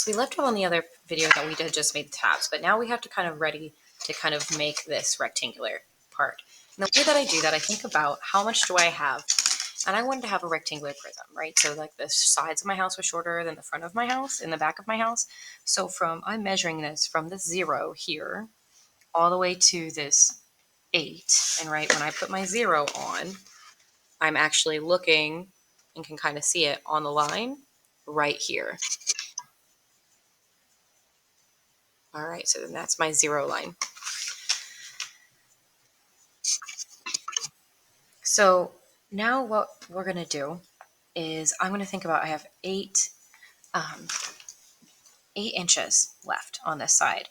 So we left off on the other video that we did just made the tabs, but now we have to kind of ready to kind of make this rectangular part. And the way that I do that, I think about how much do I have, and I wanted to have a rectangular prism, right? So like the sides of my house were shorter than the front of my house and the back of my house. So I'm measuring this from this 0 here all the way to this 8. And right when I put my 0 on, I'm actually looking and can kind of see it on the line right here. All right, so then that's my 0 line. So now what we're going to do is I'm going to think about, I have 8 inches left on this side.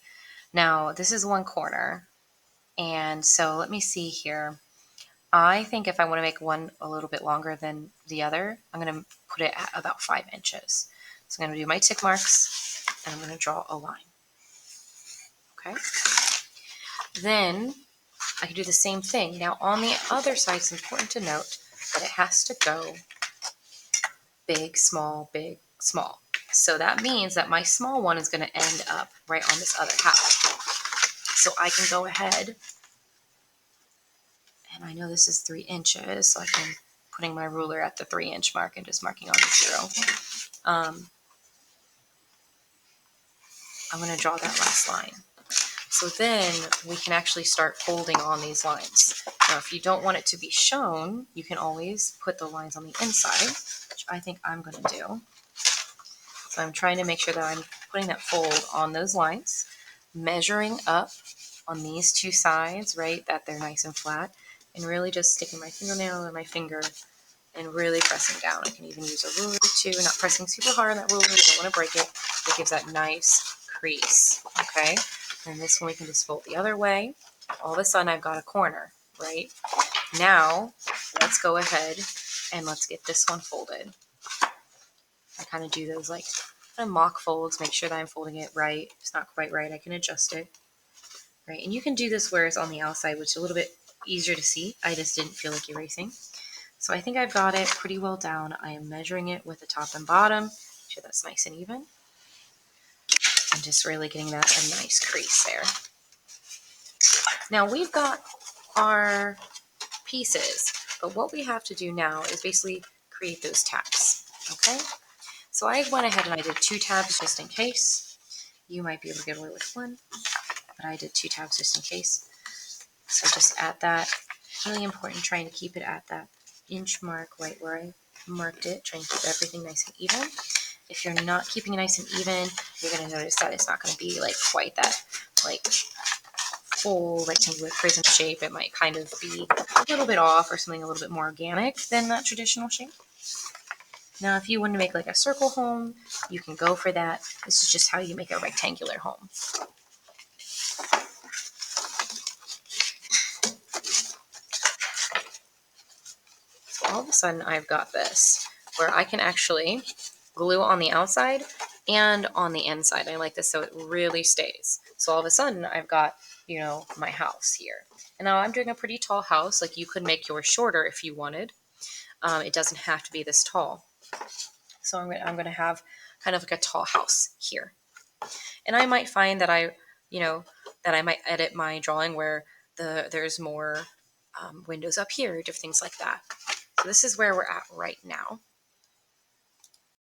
Now this is one corner, and so let me see here. I think if I want to make one a little bit longer than the other, I'm going to put it at about 5 inches. So I'm going to do my tick marks, and I'm going to draw a line. Okay. Then I can do the same thing. Now on the other side, it's important to note that it has to go big, small, big, small. So that means that my small one is going to end up right on this other half. So I can go ahead, and I know this is 3 inches, so I can putting my ruler at the 3-inch mark and just marking on the 0. I'm going to draw that last line. So then we can actually start folding on these lines. Now, if you don't want it to be shown, you can always put the lines on the inside, which I think I'm going to do. So I'm trying to make sure that I'm putting that fold on those lines, measuring up on these 2 sides, right, that they're nice and flat, and really just sticking my fingernail or my finger and really pressing down. I can even use a ruler too, not pressing super hard on that ruler, you don't want to break it. It gives that nice crease, okay? And this one we can just fold the other way. All of a sudden I've got a corner, right? Now, let's go ahead and let's get this one folded. I kind of do those like kind of mock folds, make sure that I'm folding it right. If it's not quite right, I can adjust it, right? And you can do this where it's on the outside, which is a little bit easier to see. I just didn't feel like erasing. So I think I've got it pretty well down. I am measuring it with the top and bottom, make sure that's nice and even. And just really getting that a nice crease there. Now we've got our pieces, but what we have to do now is basically create those tabs, okay? So I went ahead and I did 2 tabs just in case. You might be able to get away with 1, but I did 2 tabs just in case. So just at that, really important, trying to keep it at that inch mark right where I marked it, trying to keep everything nice and even. If you're not keeping it nice and even, you're going to notice that it's not going to be like quite that like full rectangular prism shape. It might kind of be a little bit off or something a little bit more organic than that traditional shape. Now, if you want to make like a circle home, you can go for that. This is just how you make a rectangular home. So all of a sudden, I've got this where I can actually glue on the outside and on the inside. I like this so it really stays. So all of a sudden, I've got, you know, my house here. And now I'm doing a pretty tall house. Like you could make yours shorter if you wanted. It doesn't have to be this tall. So I'm going to have kind of like a tall house here. And I might find that I might edit my drawing where there's more windows up here, different things like that. So this is where we're at right now.